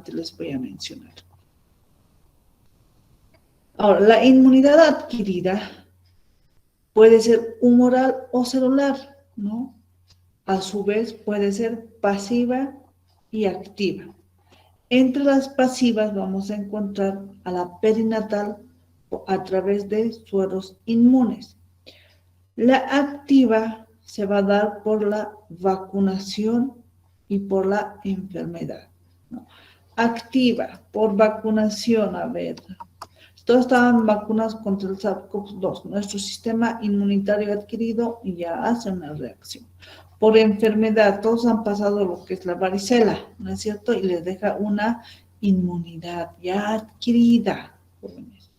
adelante les voy a mencionar. Ahora, la inmunidad adquirida puede ser humoral o celular, ¿no? A su vez puede ser pasiva y activa. Entre las pasivas vamos a encontrar a la perinatal a través de sueros inmunes. La activa se va a dar por la vacunación y por la enfermedad, ¿no? Activa por vacunación, a ver, todos estaban vacunados contra el SARS-CoV-2. Nuestro sistema inmunitario adquirido ya hace una reacción. Por enfermedad, todos han pasado lo que es la varicela, ¿no es cierto? Y les deja una inmunidad ya adquirida, jóvenes.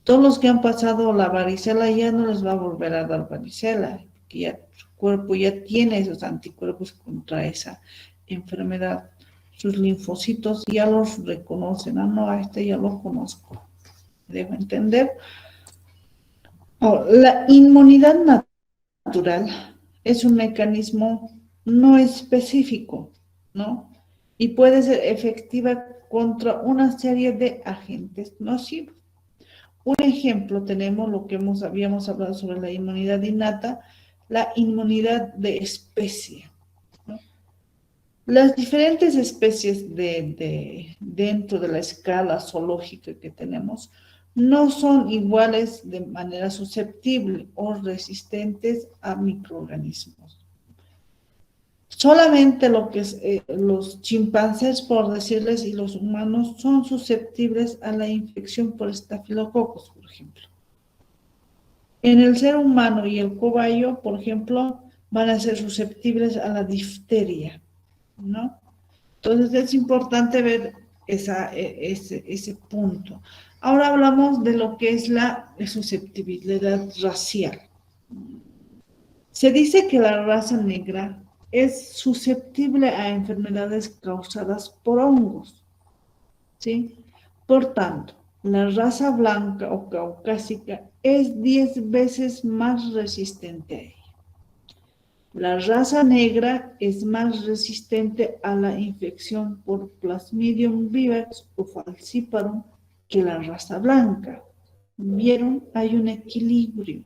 Todos los que han pasado la varicela ya no les va a volver a dar varicela, porque ya su cuerpo ya tiene esos anticuerpos contra esa enfermedad. Sus linfocitos ya los reconocen. Ah, no, a este ya lo conozco. ¿Dejo entender? Oh, la inmunidad natural es un mecanismo no específico, ¿no? Y puede ser efectiva contra una serie de agentes nocivos. Un ejemplo tenemos lo que habíamos hablado sobre la inmunidad innata, la inmunidad de especie, ¿no? Las diferentes especies dentro de la escala zoológica que tenemos no son iguales de manera susceptible o resistentes a microorganismos. Solamente lo que es, los chimpancés, por decirles, y los humanos son susceptibles a la infección por estafilococos, por ejemplo. En el ser humano y el cobayo, por ejemplo, van a ser susceptibles a la difteria, ¿no? Entonces es importante ver ese punto. Ahora hablamos de lo que es la susceptibilidad racial. Se dice que la raza negra es susceptible a enfermedades causadas por hongos, ¿sí? Por tanto, la raza blanca o caucásica es 10 veces más resistente a ella. La raza negra es más resistente a la infección por Plasmodium vivax o falciparum que la raza blanca. ¿Vieron? Hay un equilibrio.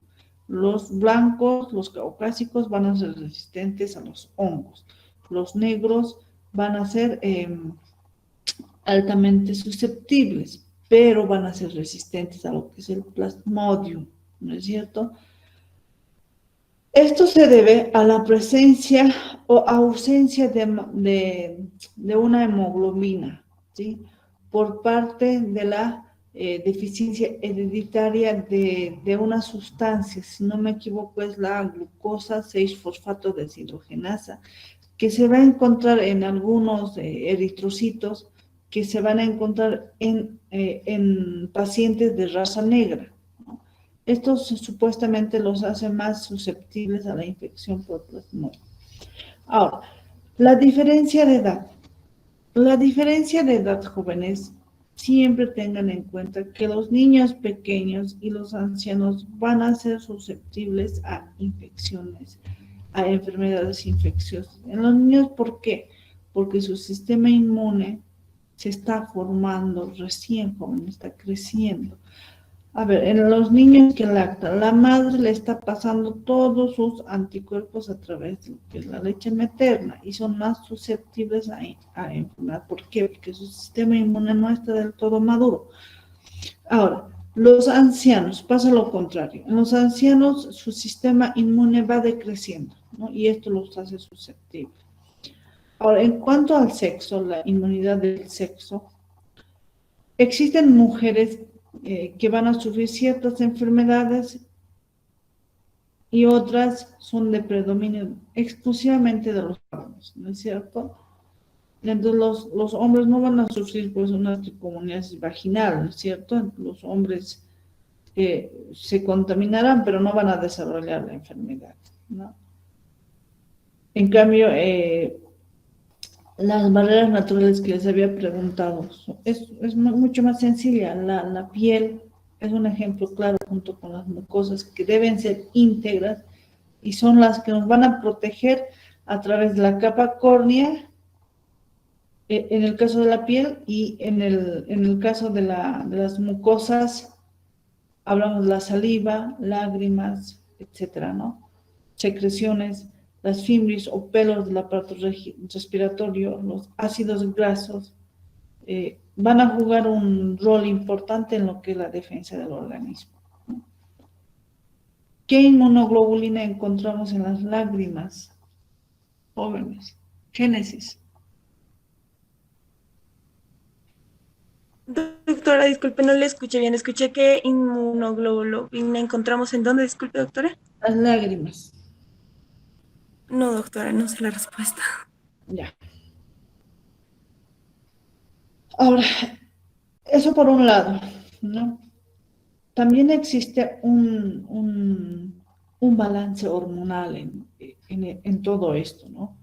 Los blancos, los caucásicos van a ser resistentes a los hongos. Los negros van a ser altamente susceptibles, pero van a ser resistentes a lo que es el Plasmodium, ¿no es cierto? Esto se debe a la presencia o ausencia de una hemoglobina, ¿sí? Por parte de la deficiencia hereditaria de una sustancia, si no me equivoco es la glucosa 6-fosfato deshidrogenasa, que se va a encontrar en algunos eritrocitos que se van a encontrar en pacientes de raza negra. Estos supuestamente los hace más susceptibles a la infección por plasmodium. Ahora, la diferencia de edad. La diferencia de edad, jóvenes, siempre tengan en cuenta que los niños pequeños y los ancianos van a ser susceptibles a infecciones, a enfermedades infecciosas. En los niños, ¿por qué? Porque su sistema inmune se está formando recién, joven, está creciendo. A ver, en los niños que lactan, la madre le está pasando todos sus anticuerpos a través de lo que es la leche materna y son más susceptibles a enfermar. ¿Por qué? Porque su sistema inmune no está del todo maduro. Ahora, los ancianos, pasa lo contrario. En los ancianos su sistema inmune va decreciendo, ¿no? Y esto los hace susceptibles. Ahora, en cuanto al sexo, la inmunidad del sexo, existen mujeres que van a sufrir ciertas enfermedades y otras son de predominio exclusivamente de los varones, ¿no es cierto? Entonces los hombres no van a sufrir pues una tricomoniasis vaginal, ¿no es cierto? Los hombres se contaminarán, pero no van a desarrollar la enfermedad, ¿no? En cambio, las barreras naturales que les había preguntado es mucho más sencilla. La piel es un ejemplo claro junto con las mucosas que deben ser íntegras y son las que nos van a proteger a través de la capa córnea en el caso de la piel y en el caso de las mucosas, hablamos de la saliva, lágrimas, etcétera, ¿no? Secreciones, las fimbris o pelos del aparato respiratorio, los ácidos grasos, van a jugar un rol importante en lo que es la defensa del organismo. ¿Qué inmunoglobulina encontramos en las lágrimas? Jóvenes. Génesis. Doctora, disculpe, no le escuché bien. Escuché que inmunoglobulina encontramos en dónde, disculpe, doctora. Las lágrimas. No, doctora, no sé la respuesta. Ya. Ahora, eso por un lado, ¿no? También existe un balance hormonal en todo esto, ¿no?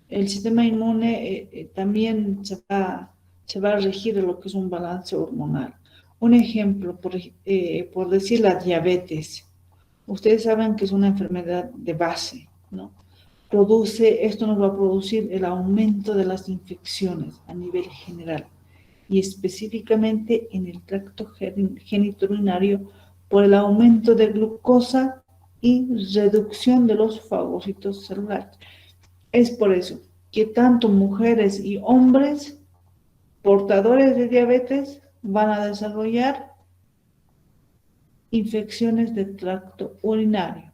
El sistema inmune también se va a regir en lo que es un balance hormonal. Un ejemplo, por decir la diabetes. Ustedes saben que es una enfermedad de base, ¿no? Esto nos va a producir el aumento de las infecciones a nivel general y específicamente en el tracto genitourinario por el aumento de glucosa y reducción de los fagocitos celulares. Es por eso que tanto mujeres y hombres portadores de diabetes van a desarrollar infecciones del tracto urinario.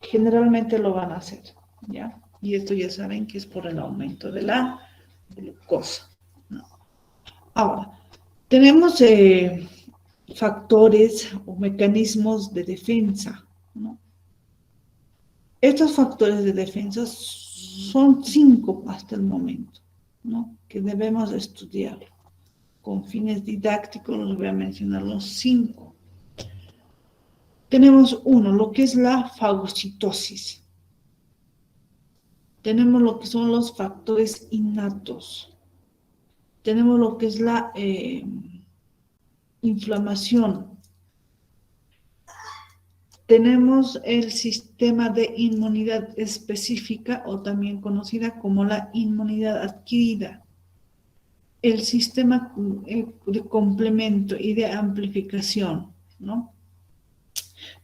Generalmente lo van a hacer, ¿ya? Y esto ya saben que es por el aumento de la glucosa, ¿no? Ahora, tenemos factores o mecanismos de defensa, ¿no? Estos factores de defensa son 5 hasta el momento, ¿no? Que debemos estudiar. Con fines didácticos los voy a mencionar los 5. Tenemos uno, lo que es la fagocitosis. Tenemos lo que son los factores innatos. Tenemos lo que es la inflamación. Tenemos el sistema de inmunidad específica o también conocida como la inmunidad adquirida. El sistema de complemento y de amplificación, ¿no?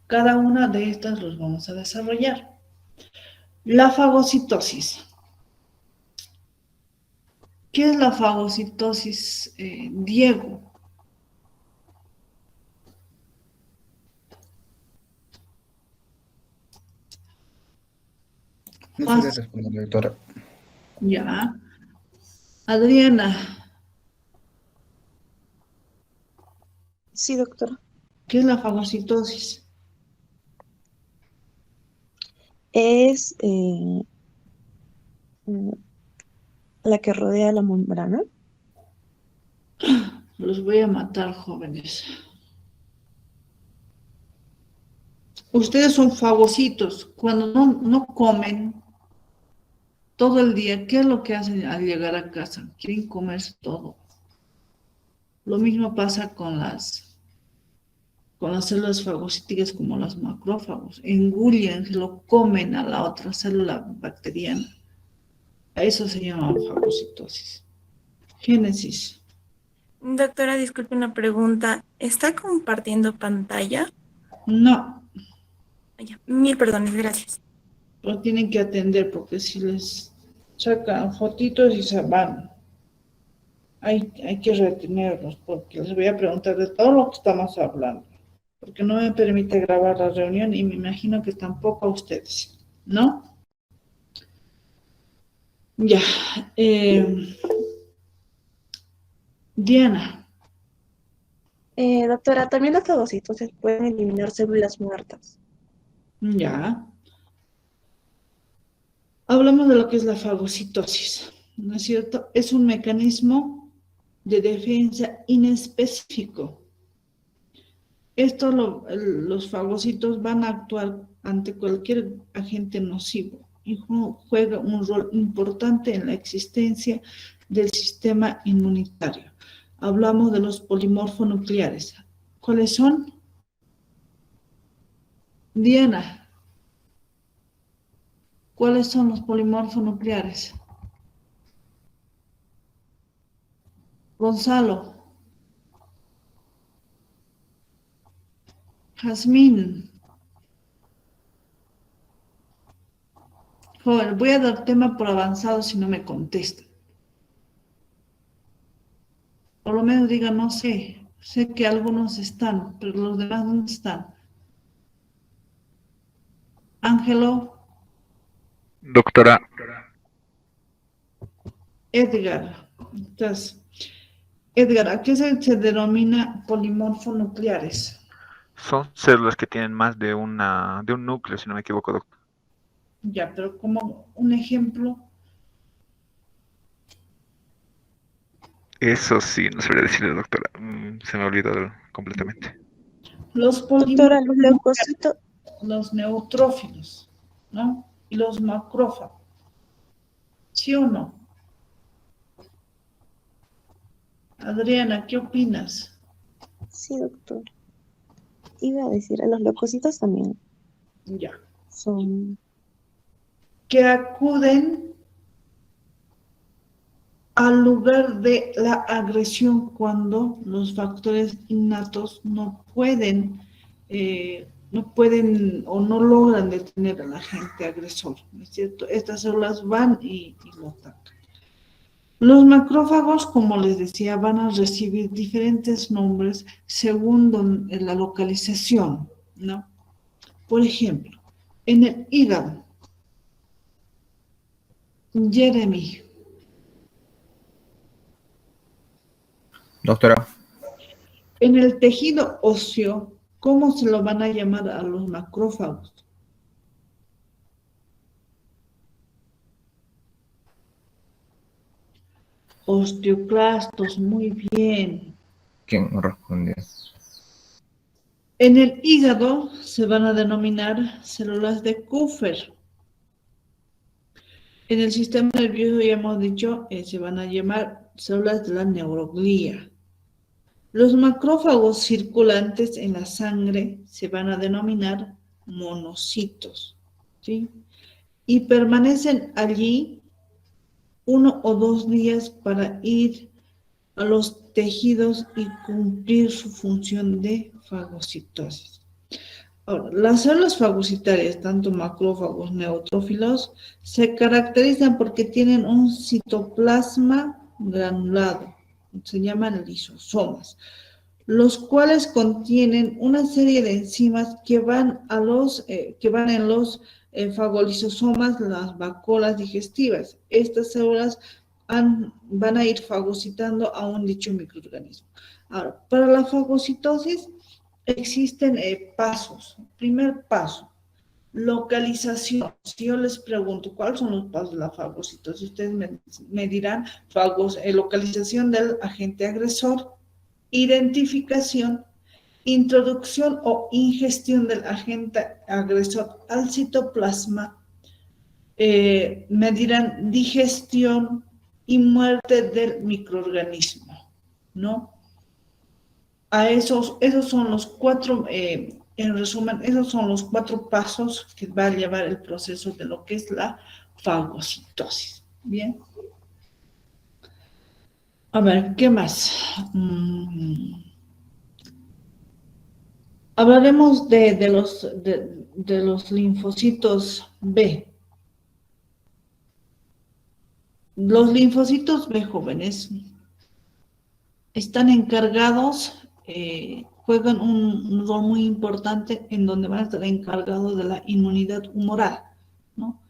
Cada una de estas los vamos a desarrollar. La fagocitosis. ¿Qué es la fagocitosis, Diego? No sabría Más, responder, doctora. ya. Adriana, Sí, doctora. ¿qué es la fagocitosis? Es la que rodea la membrana. Los voy a matar, jóvenes. Ustedes son fagocitos. Cuando no comen todo el día, ¿qué es lo que hacen al llegar a casa? Quieren comerse todo. Lo mismo pasa con las células fagocíticas como los macrófagos. Engullen, se lo comen a la otra célula bacteriana. A eso se llama fagocitosis. Génesis. Doctora, disculpe una pregunta. ¿Está compartiendo pantalla? No, Ya, mil perdones, gracias. lo tienen que atender porque si les sacan fotitos y se van. Hay que retenerlos porque les voy a preguntar de todo lo que estamos hablando, porque no me permite grabar la reunión y me imagino que tampoco a ustedes, ¿no? Ya. Diana, Doctora, también los fagocitosis pueden eliminar células muertas. ya. Hablamos de lo que es la fagocitosis, ¿no es cierto? Es un mecanismo de defensa inespecífico. Los fagocitos van a actuar ante cualquier agente nocivo y juega un rol importante en la existencia del sistema inmunitario. Hablamos de los polimorfonucleares. ¿Cuáles son? Diana, ¿cuáles son los polimorfonucleares? Gonzalo, Jazmín. Joder, voy a dar tema por avanzado si no me contestan. Por lo menos digan, no sé. Sé que algunos están, pero los demás, ¿dónde están? Ángelo, Doctora, Edgar. Entonces, Edgar, ¿a qué se denomina polimorfo nucleares? son células que tienen más de de un núcleo, si no me equivoco, doctor. Ya, pero como un ejemplo, Eso sí, no sabría decirle, doctora. Se me olvidó completamente. los Doctora, polímeros los nucleares, leucocitos, los neutrófilos, ¿no? Y los macrófagos, ¿sí o no? Adriana, ¿qué opinas? Sí, doctor. Iba a decir, a los leucocitos también Ya. son, Que acuden al lugar de la agresión cuando los factores innatos no pueden o no logran detener al agente agresor, ¿no es cierto? Estas células van y lo atacan. Los macrófagos, como les decía, van a recibir diferentes nombres según la localización, ¿no? Por ejemplo, en el hígado, Jeremy. Doctora, En el tejido óseo, ¿cómo se lo van a llamar a los macrófagos? Osteoclastos, muy bien. ¿quién respondió? En el hígado se van a denominar células de Kupffer. En el sistema nervioso, ya hemos dicho, se van a llamar células de la neuroglía. Los macrófagos circulantes en la sangre se van a denominar monocitos, ¿sí? Y permanecen allí 1 o 2 días para ir a los tejidos y cumplir su función de fagocitosis. Ahora, las células fagocitarias, tanto macrófagos, neutrófilos, se caracterizan porque tienen un citoplasma granulado, se llaman lisosomas, los cuales contienen una serie de enzimas que van en los fagolisosomas, las vacuolas digestivas. Estas células van a ir fagocitando a un dicho microorganismo. Ahora, para la fagocitosis existen pasos. Primer paso, localización. Si yo les pregunto cuáles son los pasos de la fagocitosis, ustedes me dirán localización del agente agresor, identificación, introducción o ingestión del agente agresor al citoplasma, me dirán digestión y muerte del microorganismo, ¿no? Esos son los cuatro, en resumen, esos son los 4 pasos que va a llevar el proceso de lo que es la fagocitosis. Bien. A ver, ¿qué más? Hablaremos de los linfocitos B. Los linfocitos B jóvenes están encargados, juegan un rol muy importante en donde van a estar encargados de la inmunidad humoral, ¿no?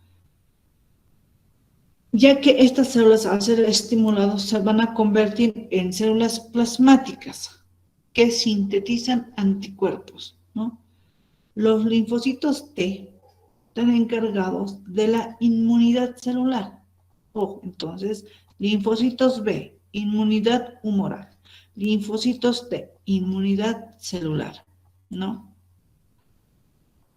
Ya que estas células, al ser estimuladas, se van a convertir en células plasmáticas que sintetizan anticuerpos, ¿no? Los linfocitos T están encargados de la inmunidad celular. Ojo, entonces, linfocitos B, inmunidad humoral. Linfocitos T, inmunidad celular, ¿no?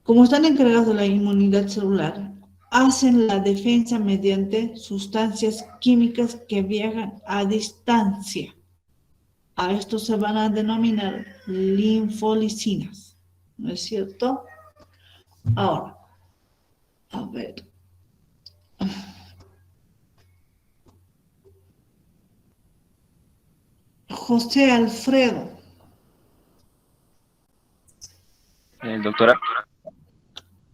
Como están encargados de la inmunidad celular, hacen la defensa mediante sustancias químicas que viajan a distancia. A esto se van a denominar linfolicinas, ¿no es cierto? Ahora, a ver. José Alfredo. Doctora,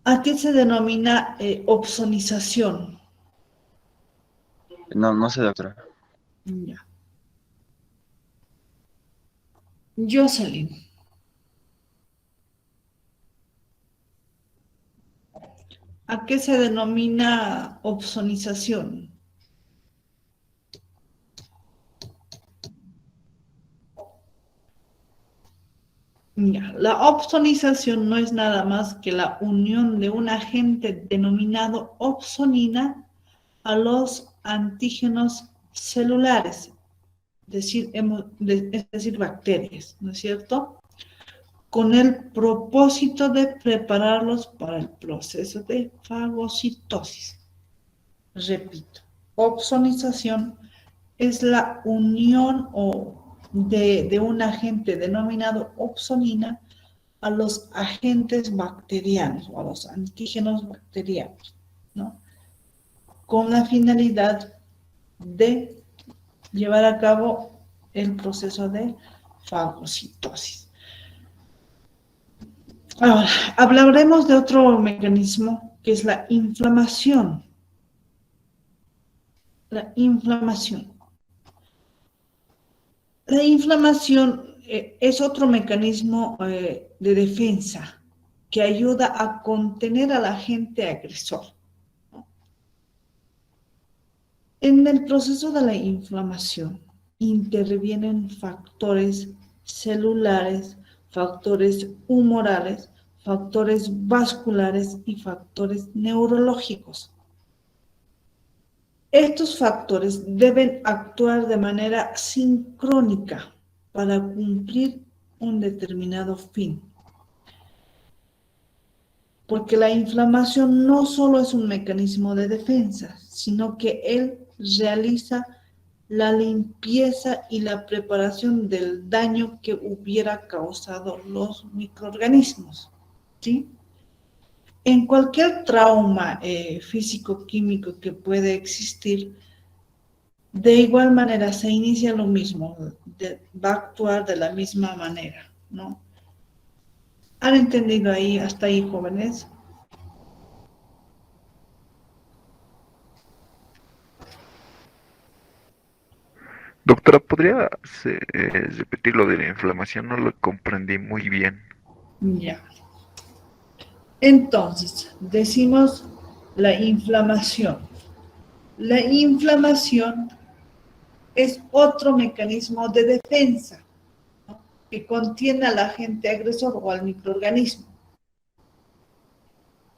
¿A qué se denomina opsonización? no sé, doctora. Ya. Jocelyn. ¿A qué se denomina opsonización? Ya, la opsonización no es nada más que la unión de un agente denominado opsonina a los antígenos celulares, es decir, bacterias, ¿no es cierto? Con el propósito de prepararlos para el proceso de fagocitosis. Repito, opsonización es la unión de un agente denominado opsonina a los agentes bacterianos o a los antígenos bacterianos, ¿no? Con la finalidad de llevar a cabo el proceso de fagocitosis. Ahora, hablaremos de otro mecanismo que es la inflamación. La inflamación. La inflamación es otro mecanismo de defensa que ayuda a contener al agente agresor. En el proceso de la inflamación intervienen factores celulares, factores humorales, factores vasculares y factores neurológicos. Estos factores deben actuar de manera sincrónica para cumplir un determinado fin. Porque la inflamación no solo es un mecanismo de defensa, sino que él realiza la limpieza y la preparación del daño que hubiera causado los microorganismos, ¿sí? En cualquier trauma físico-químico que puede existir, de igual manera se inicia lo mismo, va a actuar de la misma manera, ¿no? ¿Han entendido ahí, hasta ahí, jóvenes? Doctora, ¿podría repetir lo de la inflamación? No lo comprendí muy bien. Ya. Entonces, decimos la inflamación. La inflamación es otro mecanismo de defensa, ¿no? Que contiene al agente agresor o al microorganismo.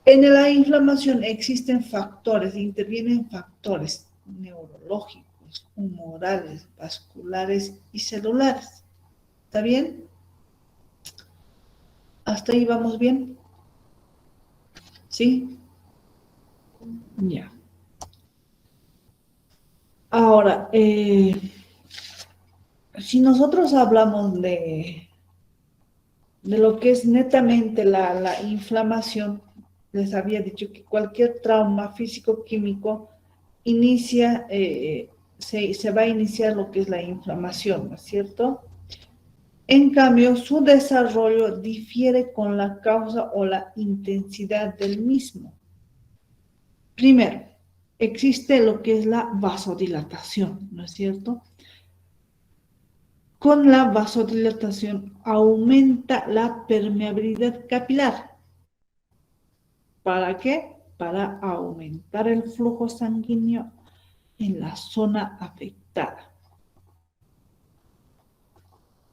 En la inflamación existen factores, intervienen factores neurológicos, humorales, vasculares y celulares. ¿Está bien? ¿Hasta ahí vamos bien? ¿Sí? Ya. Ahora, si nosotros hablamos de lo que es netamente la inflamación, les había dicho que cualquier trauma físico-químico inicia, se va a iniciar lo que es la inflamación, ¿no es cierto? En cambio, su desarrollo difiere con la causa o la intensidad del mismo. Primero, existe lo que es la vasodilatación, ¿no es cierto? Con la vasodilatación aumenta la permeabilidad capilar. ¿Para qué? Para aumentar el flujo sanguíneo en la zona afectada,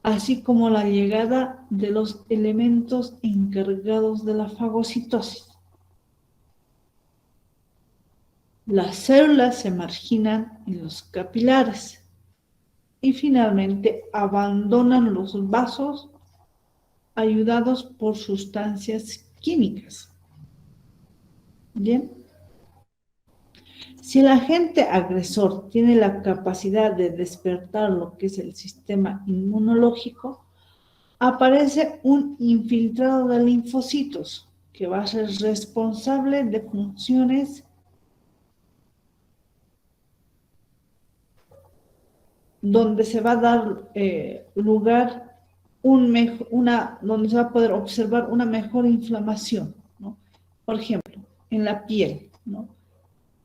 así como la llegada de los elementos encargados de la fagocitosis. Las células se marginan en los capilares y finalmente abandonan los vasos ayudados por sustancias químicas. Bien. Si el agente agresor tiene la capacidad de despertar lo que es el sistema inmunológico, aparece un infiltrado de linfocitos que va a ser responsable de funciones donde se va a dar lugar donde se va a poder observar una mejor inflamación, ¿no? Por ejemplo, en la piel, ¿no?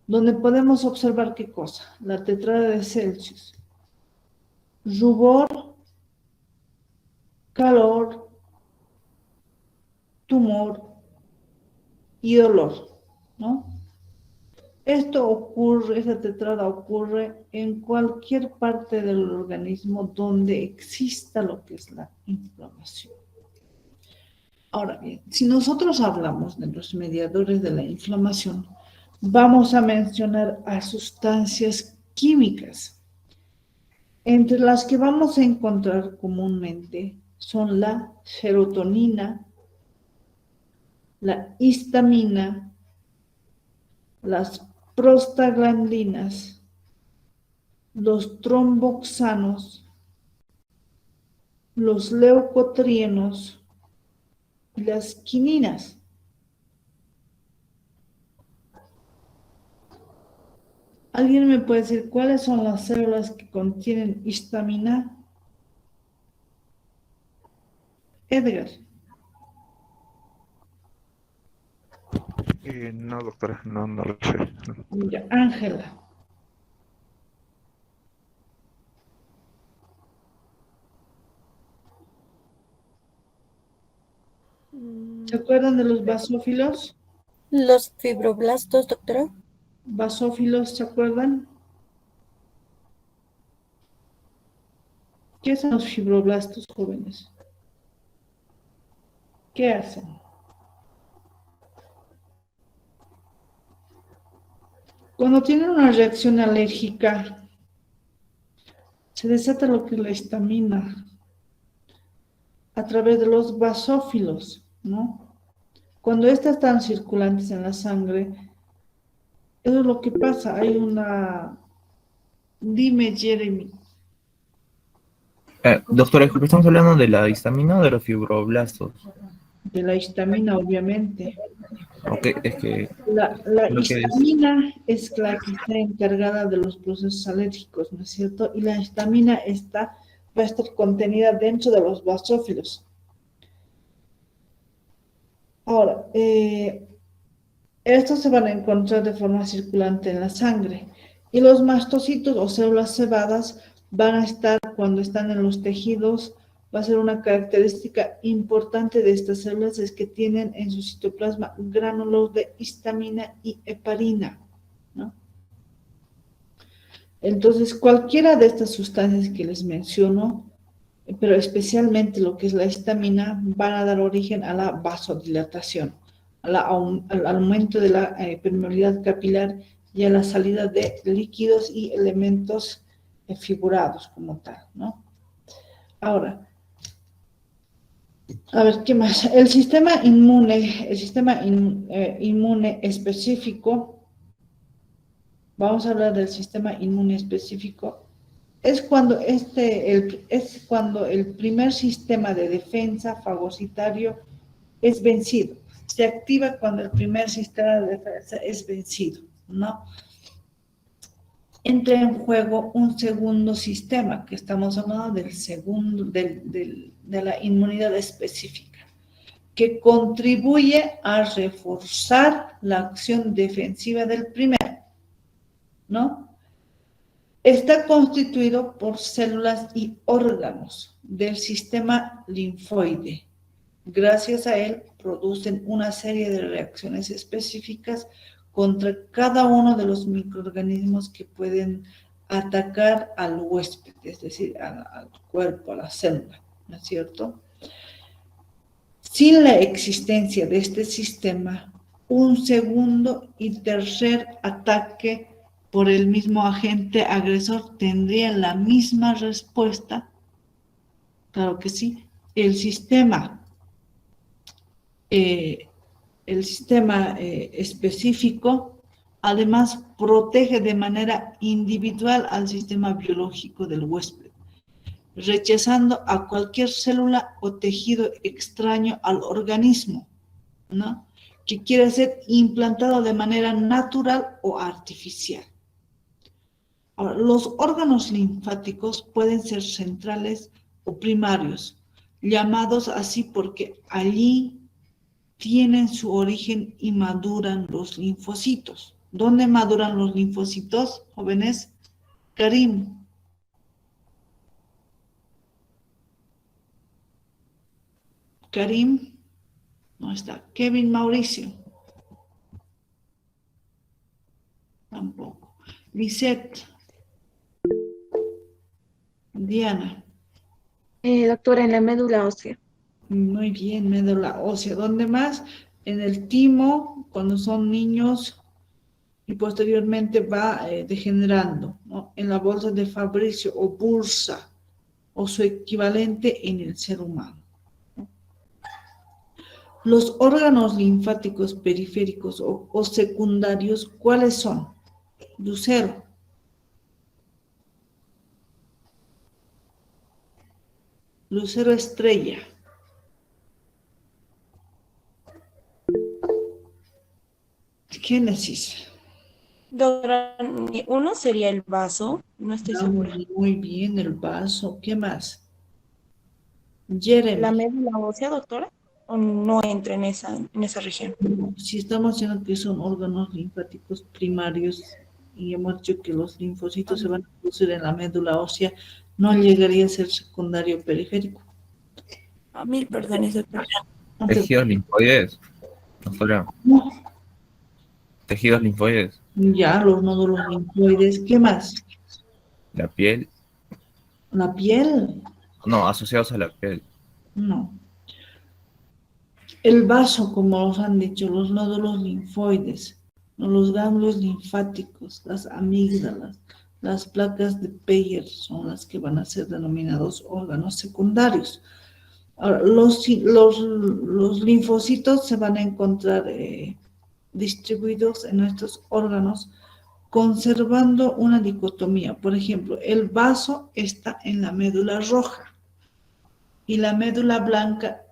Donde podemos observar qué cosa, la tetrada de Celsius, rubor, calor, tumor y dolor, ¿no? Esta tetrada ocurre en cualquier parte del organismo donde exista lo que es la inflamación. Ahora bien, si nosotros hablamos de los mediadores de la inflamación, vamos a mencionar a sustancias químicas. Entre las que vamos a encontrar comúnmente son la serotonina, la histamina, las prostaglandinas, los tromboxanos, los leucotrienos y las quininas. ¿Alguien me puede decir cuáles son las células que contienen histamina? Edgar. No, doctora, no lo sé. Ya, Ángela. ¿Se acuerdan de los basófilos? Los fibroblastos, doctora. Basófilos, ¿se acuerdan? ¿Qué son los fibroblastos, jóvenes? ¿Qué hacen? Cuando tienen una reacción alérgica, se desata lo que es la histamina a través de los basófilos, ¿no? Cuando estas están circulantes en la sangre, eso es lo que pasa. Hay una... Dime, Jeremy. Doctora, disculpe, ¿estamos hablando de la histamina o de los fibroblastos? De la histamina, obviamente. Ok, es que La lo que histamina es la que está encargada de los procesos alérgicos, ¿no es cierto? Y la histamina va a estar contenida dentro de los basófilos. Ahora, estos se van a encontrar de forma circulante en la sangre. Y los mastocitos o células cebadas van a estar cuando están en los tejidos. Va a ser una característica importante de estas células es que tienen en su citoplasma gránulos de histamina y heparina, ¿no? Entonces, cualquiera de estas sustancias que les menciono, pero especialmente lo que es la histamina, van a dar origen a la vasodilatación, al aumento de la permeabilidad capilar y a la salida de líquidos y elementos figurados como tal, ¿no? Ahora, a ver, ¿qué más? El sistema inmune específico, vamos a hablar del sistema inmune específico, es cuando el primer sistema de defensa fagocitario es vencido. Se activa cuando el primer sistema de defensa es vencido, ¿no? Entra en juego un segundo sistema, que estamos hablando del segundo, de la inmunidad específica, que contribuye a reforzar la acción defensiva del primero, ¿no? Está constituido por células y órganos del sistema linfoide. Gracias a él producen una serie de reacciones específicas contra cada uno de los microorganismos que pueden atacar al huésped, es decir, al cuerpo, a la célula, ¿no es cierto? Sin la existencia de este sistema, un segundo y tercer ataque por el mismo agente agresor tendría la misma respuesta. Claro que sí. El sistema específico, además, protege de manera individual al sistema biológico del huésped, rechazando a cualquier célula o tejido extraño al organismo, ¿no? Que quiera ser implantado de manera natural o artificial. Ahora, los órganos linfáticos pueden ser centrales o primarios, llamados así porque allí tienen su origen y maduran los linfocitos. ¿Dónde maduran los linfocitos, jóvenes? Karim. Karim, no está. Kevin, Mauricio. Tampoco. Lisette. Diana. Doctora, en la médula ósea. Muy bien, médula ósea. ¿Dónde más? En el timo, cuando son niños, y posteriormente va degenerando, ¿no? En la bolsa de Fabricio o bursa, o su equivalente en el ser humano. Los órganos linfáticos periféricos o secundarios, ¿cuáles son? Lucero. Lucero Estrella. Génesis. Doctora, uno sería el vaso, no estoy segura. Muy bien, el vaso. ¿Qué más? Jeremy. ¿La médula ósea, doctora? ¿O no entra en esa región? Si estamos diciendo que son órganos linfáticos primarios y hemos dicho que los linfocitos se van a producir en la médula ósea, no llegaría a ser secundario periférico. Mil perdones, doctora. Tejidos linfoides. Doctora, No, tejidos linfoides. ya, los nódulos linfoides. ¿Qué más? La piel. La piel. No, asociados a la piel. No. El vaso, como os han dicho, los nódulos linfoides, los ganglios linfáticos, las amígdalas, las placas de Peyer son las que van a ser denominados órganos secundarios. Ahora, los linfocitos se van a encontrar distribuidos en estos órganos conservando una dicotomía. Por ejemplo, el vaso está en la médula roja y la médula blanca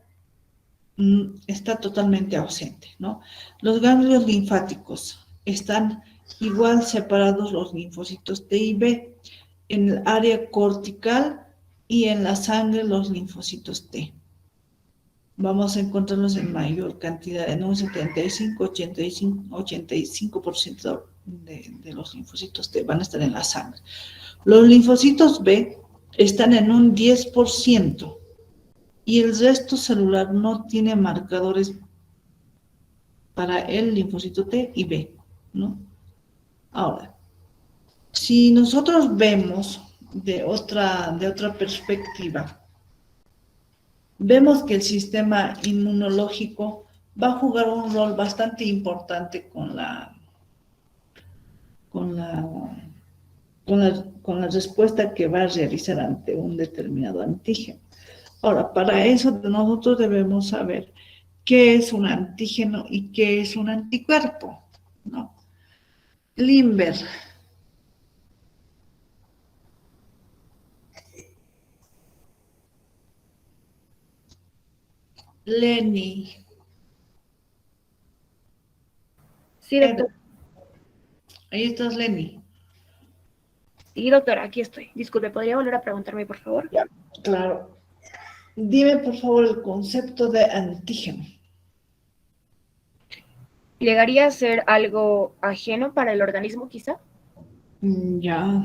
está totalmente ausente, ¿no? Los ganglios linfáticos están igual separados los linfocitos T y B en el área cortical y en la sangre los linfocitos T. Vamos a encontrarlos en mayor cantidad, en un 75% de los linfocitos T van a estar en la sangre. Los linfocitos B están en un 10%. Y el resto celular no tiene marcadores para el linfocito T y B, ¿no? Ahora, si nosotros vemos de otra perspectiva, vemos que el sistema inmunológico va a jugar un rol bastante importante con la respuesta que va a realizar ante un determinado antígeno. Ahora, para eso nosotros debemos saber qué es un antígeno y qué es un anticuerpo, ¿no? Limber. Lenny. Sí, doctora. Ahí estás, Lenny. Sí, doctora, aquí estoy. Disculpe, ¿podría volver a preguntarme, por favor? Ya, claro. Dime, por favor, el concepto de antígeno. ¿Llegaría a ser algo ajeno para el organismo, quizá? Ya,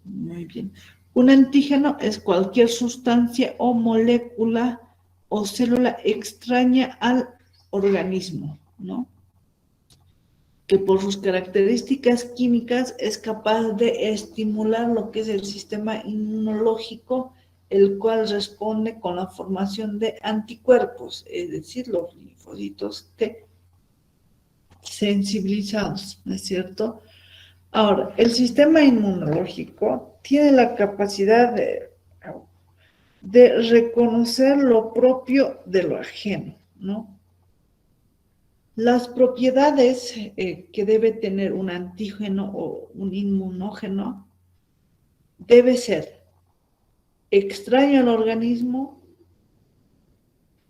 muy bien. Un antígeno es cualquier sustancia o molécula o célula extraña al organismo, ¿no? Que por sus características químicas es capaz de estimular lo que es el sistema inmunológico, el cual responde con la formación de anticuerpos, es decir, los linfocitos T sensibilizados, ¿no es cierto? Ahora, el sistema inmunológico tiene la capacidad de reconocer lo propio de lo ajeno, ¿no? Las propiedades que debe tener un antígeno o un inmunógeno debe ser extraño al organismo,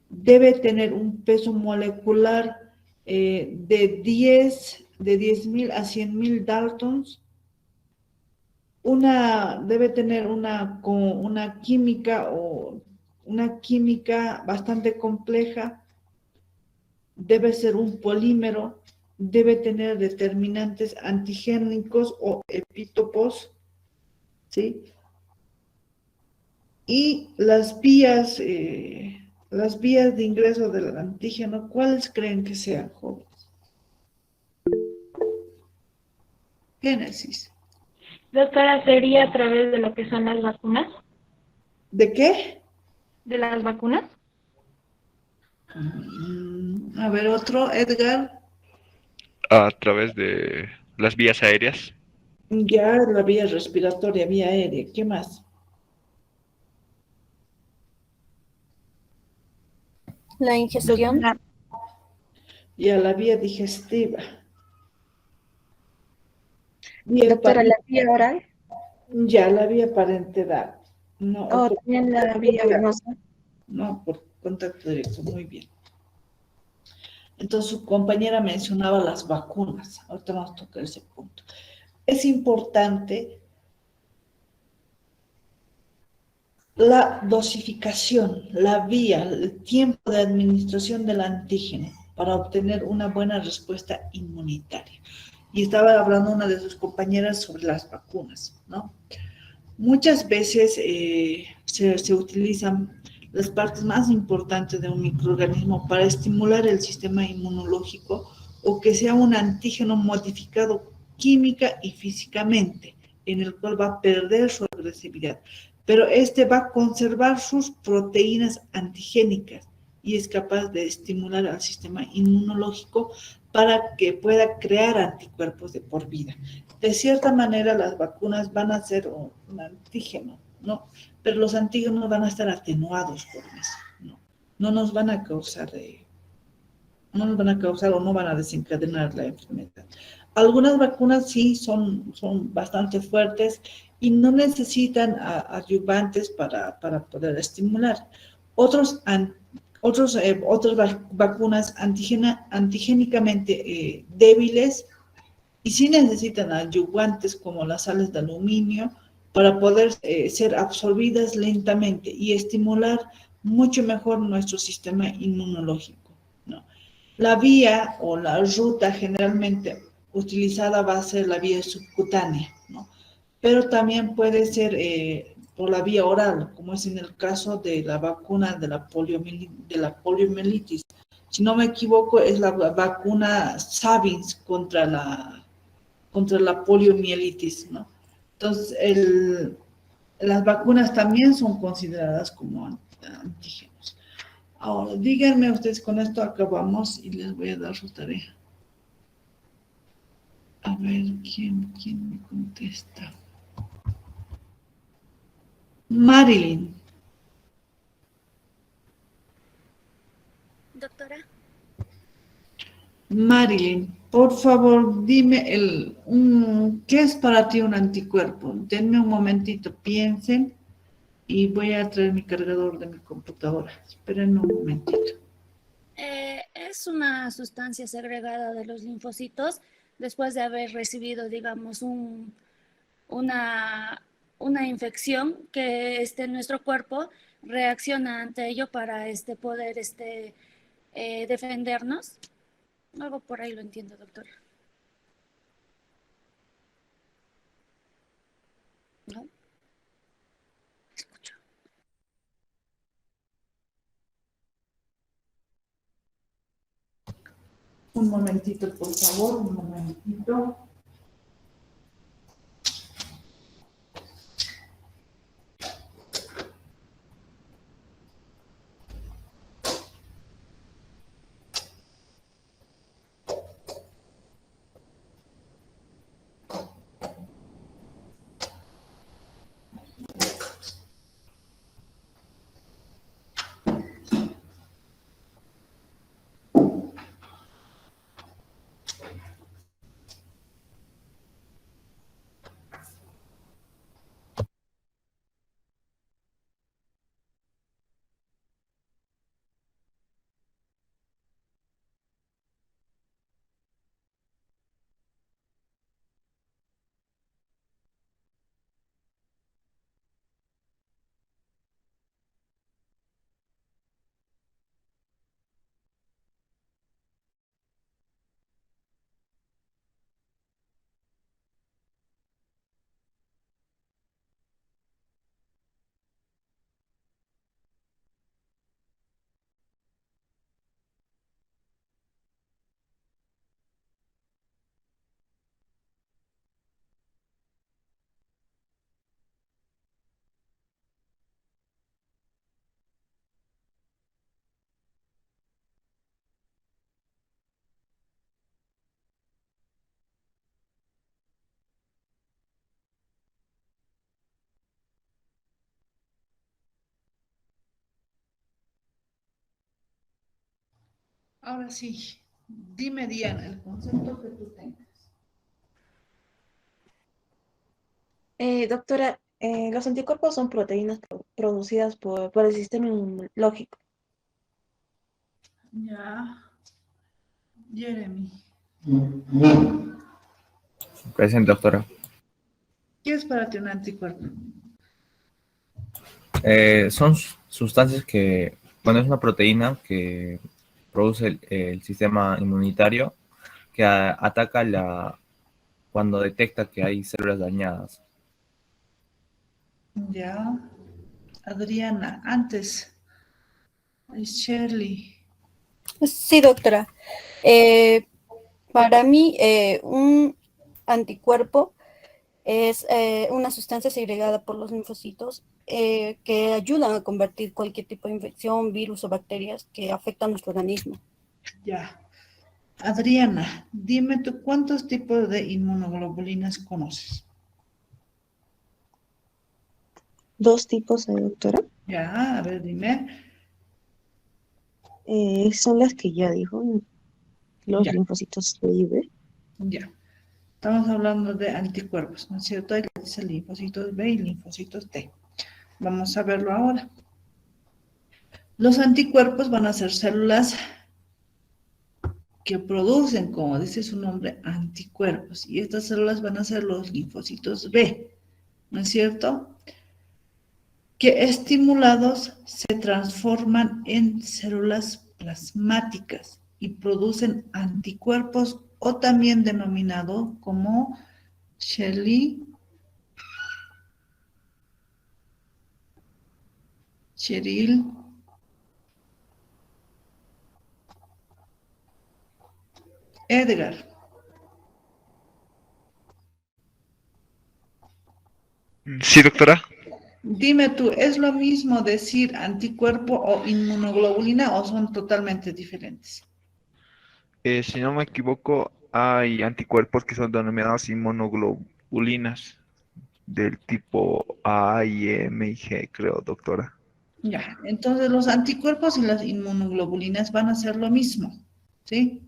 debe tener un peso molecular de 10.000 a 100.000 Daltons, debe tener una química o una química bastante compleja, debe ser un polímero, debe tener determinantes antigénicos o epítopos, ¿sí? Y las vías de ingreso del antígeno, ¿cuáles creen que sean, jóvenes? Génesis. Doctora, ¿sería a través de lo que son las vacunas? ¿De qué? ¿De las vacunas? A ver, otro, Edgar. A través de las vías aéreas. Ya la vía respiratoria, vía aérea. ¿Qué más? La ingestión. Doctora, Ya la vía digestiva. Vía Doctora, la vía oral ya la vía parenteral. No, o también la vía venosa. no, por contacto directo. Muy bien. Entonces su compañera mencionaba las vacunas. Ahorita nos toca ese punto. Es importante la dosificación, la vía, el tiempo de administración del antígeno para obtener una buena respuesta inmunitaria. Y estaba hablando una de sus compañeras sobre las vacunas, ¿no? Muchas veces se utilizan las partes más importantes de un microorganismo para estimular el sistema inmunológico o que sea un antígeno modificado química y físicamente, en el cual va a perder su agresividad, pero este va a conservar sus proteínas antigénicas y es capaz de estimular al sistema inmunológico para que pueda crear anticuerpos de por vida. De cierta manera, las vacunas van a ser un antígeno, ¿no? Pero los antígenos van a estar atenuados por eso, ¿no? No nos van a causar, no nos van a causar o no van a desencadenar la enfermedad. Algunas vacunas sí son bastante fuertes y no necesitan adyuvantes para poder estimular. Otras vacunas antigénicamente débiles y sí necesitan adyuvantes como las sales de aluminio para poder ser absorbidas lentamente y estimular mucho mejor nuestro sistema inmunológico, ¿no? La vía o la ruta generalmente utilizada va a ser la vía subcutánea, ¿no? Pero también puede ser por la vía oral, como es en el caso de la vacuna de la poliomielitis. Si no me equivoco, es la vacuna Sabins contra la poliomielitis, ¿no? Entonces, las vacunas también son consideradas como antígenos. Ahora, díganme ustedes, con esto acabamos y les voy a dar su tarea. A ver, ¿quién me contesta? Marilyn. Doctora, Marilyn, por favor, dime ¿qué es para ti un anticuerpo? Denme un momentito, piensen y voy a traer mi cargador de mi computadora. Esperen un momentito. es una sustancia segregada de los linfocitos después de haber recibido, digamos, una, una infección que nuestro cuerpo reacciona ante ello para poder defendernos. Algo por ahí lo entiendo, doctor. ¿No? Escucho. Un momentito, por favor, un momentito. Ahora sí, dime, Diana, el concepto que tú tengas. Doctora, los anticuerpos son proteínas producidas por el sistema inmunológico. Ya, Jeremy, Presente, doctora. ¿qué es para ti un anticuerpo? Son sustancias que, bueno, es una proteína que produce el sistema inmunitario que ataca cuando detecta que hay células dañadas. Ya, Adriana, antes, Shirley. Sí, doctora. Para mí, un anticuerpo es una sustancia segregada por los linfocitos que ayudan a convertir cualquier tipo de infección, virus o bacterias que afectan nuestro organismo. Ya. Adriana, dime tú cuántos tipos de inmunoglobulinas conoces. 2 tipos hay, doctora. Ya, a ver, dime. Son las que ya dijo, los Ya, linfocitos T y B. ya. Estamos hablando de anticuerpos, ¿no es cierto? Ahí dice linfocitos B y linfocitos T. Vamos a verlo ahora. Los anticuerpos van a ser células que producen, como dice su nombre, anticuerpos. Y estas células van a ser los linfocitos B, ¿no es cierto? Que estimulados se transforman en células plasmáticas y producen anticuerpos o también denominado como Shirley, Cheryl, Edgar. Sí, doctora. Dime tú, ¿es lo mismo decir anticuerpo o inmunoglobulina o son totalmente diferentes? Si no me equivoco, hay anticuerpos que son denominados inmunoglobulinas del tipo A y M y G, creo, doctora. Ya, entonces los anticuerpos y las inmunoglobulinas van a ser lo mismo, ¿sí?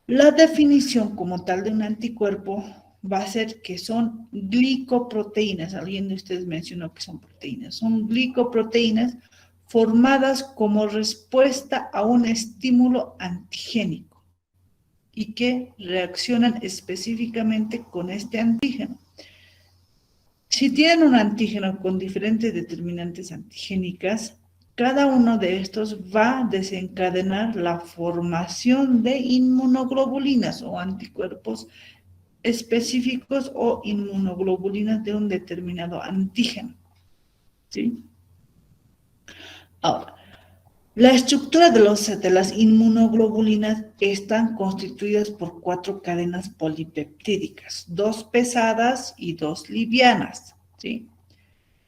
La definición como tal de un anticuerpo va a ser que son glicoproteínas. Alguien de ustedes mencionó que son proteínas. Son glicoproteínas formadas como respuesta a un estímulo antigénico y que reaccionan específicamente con este antígeno. Si tienen un antígeno con diferentes determinantes antigénicas, cada uno de estos va a desencadenar la formación de inmunoglobulinas o anticuerpos específicos o inmunoglobulinas de un determinado antígeno. ¿Sí? Ahora, la estructura de las inmunoglobulinas están constituidas por 4 cadenas polipeptídicas, 2 pesadas y 2 livianas, ¿sí?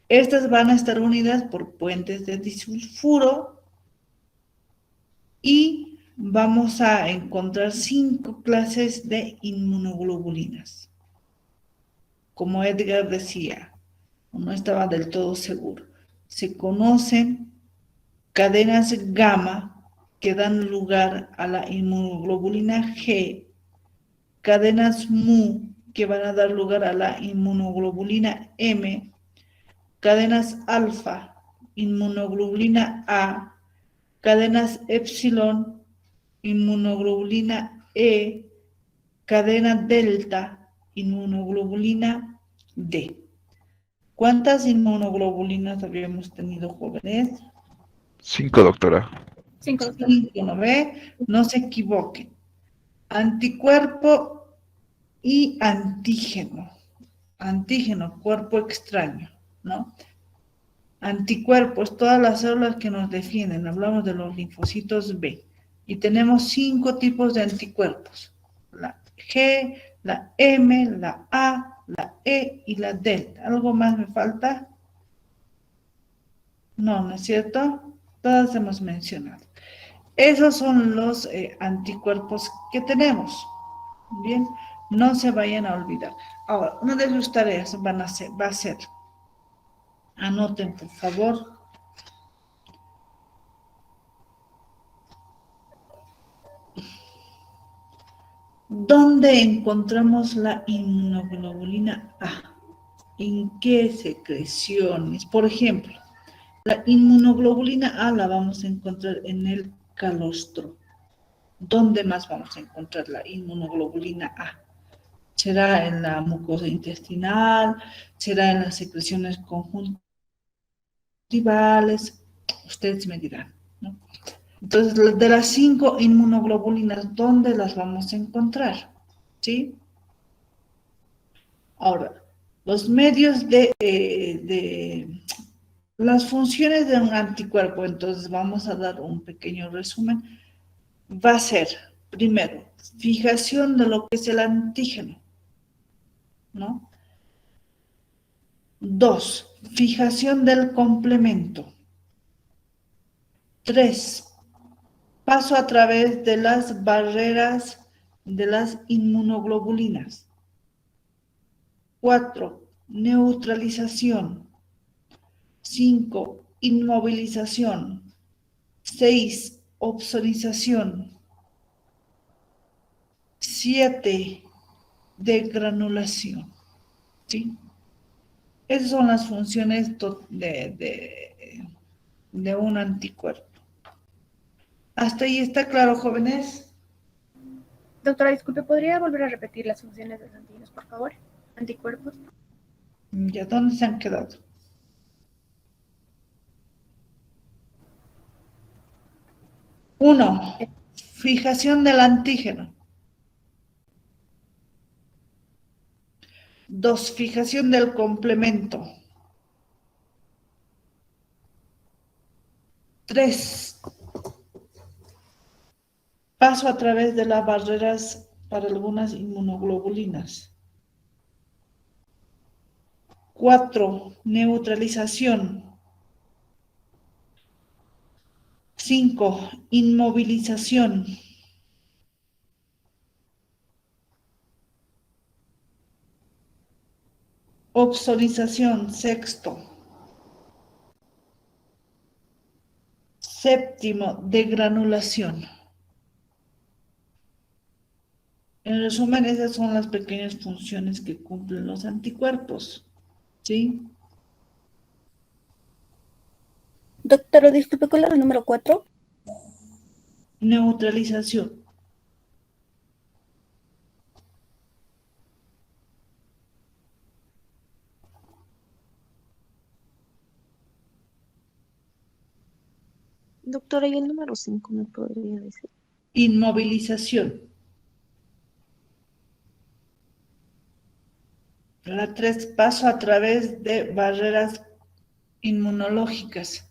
Estas van a estar unidas por puentes de disulfuro y vamos a encontrar 5 clases de inmunoglobulinas. Como Edgar decía, no estaba del todo seguro, se conocen cadenas gamma que dan lugar a la inmunoglobulina G, cadenas mu que van a dar lugar a la inmunoglobulina M, cadenas alfa, inmunoglobulina A, cadenas epsilon, inmunoglobulina E, cadena delta, inmunoglobulina D. ¿Cuántas inmunoglobulinas habíamos tenido, jóvenes? 5, doctora. 5, doctora. 5, ¿no ve? No se equivoquen. Anticuerpo y antígeno. Antígeno, cuerpo extraño, ¿no? Anticuerpos, todas las células que nos defienden. Hablamos de los linfocitos B. Y tenemos 5 tipos de anticuerpos. La G, la M, la A, la E y la delta. ¿Algo más me falta? No, ¿no es cierto? Todas hemos mencionado. Esos son los anticuerpos que tenemos. Bien, no se vayan a olvidar. Ahora, una de sus tareas va a ser, anoten por favor, ¿Dónde encontramos la inmunoglobulina A? ¿En qué secreciones? Por ejemplo, la inmunoglobulina A la vamos a encontrar en el calostro. ¿Dónde más vamos a encontrar la inmunoglobulina A? ¿Será en la mucosa intestinal? ¿Será en las secreciones conjuntivales? Ustedes me dirán, ¿no? Entonces, de las 5 inmunoglobulinas, ¿dónde las vamos a encontrar? ¿Sí? Ahora, los medios de las funciones de un anticuerpo, entonces vamos a dar un pequeño resumen. Va a ser, primero, fijación de lo que es el antígeno, ¿no? 2, fijación del complemento. 3, paso a través de las barreras de las inmunoglobulinas. 4, neutralización. 5, inmovilización. 6, opsonización. 7, degranulación. ¿Sí? Esas son las funciones de un anticuerpo. ¿Hasta ahí está claro, jóvenes? Doctora, disculpe, ¿podría volver a repetir las funciones de los antígenos, por favor? Anticuerpos. ¿Ya dónde se han quedado? 1, fijación del antígeno. 2, fijación del complemento. 3, paso a través de las barreras para algunas inmunoglobulinas. 4, neutralización. 5, inmovilización. 6, séptimo, degranulación. En resumen, esas son las pequeñas funciones que cumplen los anticuerpos, ¿sí? Doctora, disculpe, ¿cuál era el número 4? Neutralización. Doctora, ¿y el número 5 me podría decir? Inmovilización. La 3, paso a través de barreras inmunológicas.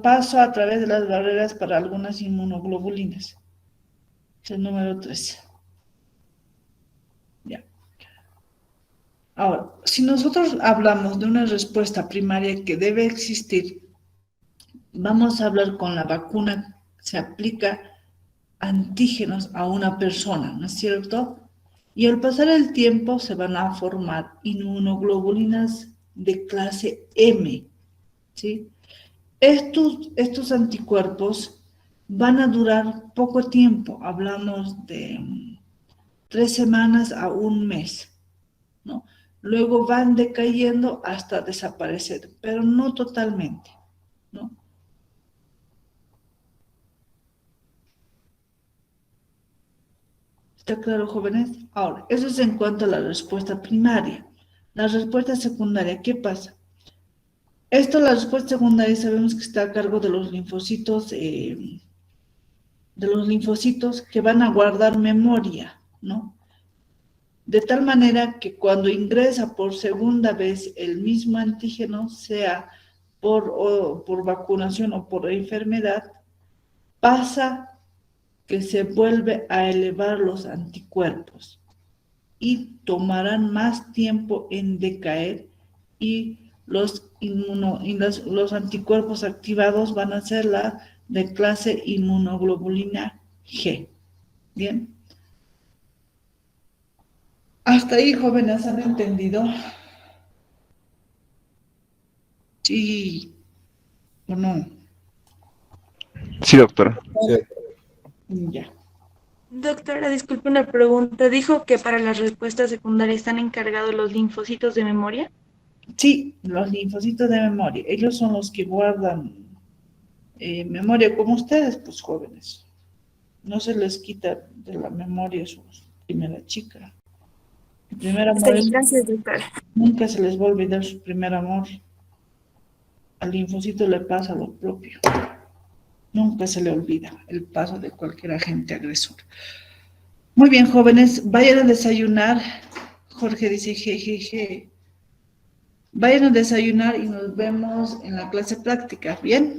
Paso a través de las barreras para algunas inmunoglobulinas. Es el número 3. Ya. Ahora, si nosotros hablamos de una respuesta primaria que debe existir, vamos a hablar con la vacuna, se aplica antígenos a una persona, ¿no es cierto? Y al pasar el tiempo se van a formar inmunoglobulinas de clase M, ¿sí? Estos anticuerpos van a durar poco tiempo, hablamos de 3 semanas a un mes, ¿no? Luego van decayendo hasta desaparecer, pero no totalmente, ¿no? ¿Está claro, jóvenes? Ahora, eso es en cuanto a la respuesta primaria. La respuesta secundaria, ¿qué pasa? La respuesta secundaria sabemos que está a cargo de los linfocitos que van a guardar memoria, ¿no? De tal manera que cuando ingresa por segunda vez el mismo antígeno, sea por vacunación o por enfermedad, pasa que se vuelve a elevar los anticuerpos y tomarán más tiempo en decaer y los anticuerpos activados van a ser la de clase inmunoglobulina G. Bien. Hasta ahí, jóvenes, ¿han entendido? Sí o no. Sí, doctora. Sí. Ya. Doctora, disculpe una pregunta. Dijo que para las respuestas secundarias están encargados los linfocitos de memoria. Sí, los linfocitos de memoria, ellos son los que guardan memoria, como ustedes, pues jóvenes. No se les quita de la memoria su primera chica. El primer Está amor bien, es, gracias, doctora. nunca se les va a olvidar su primer amor. Al linfocito le pasa lo propio. Nunca se le olvida el paso de cualquier agente agresor. Muy bien, jóvenes, vayan a desayunar. Jorge dice, jejeje. Vayan a desayunar y nos vemos en la clase práctica, ¿bien?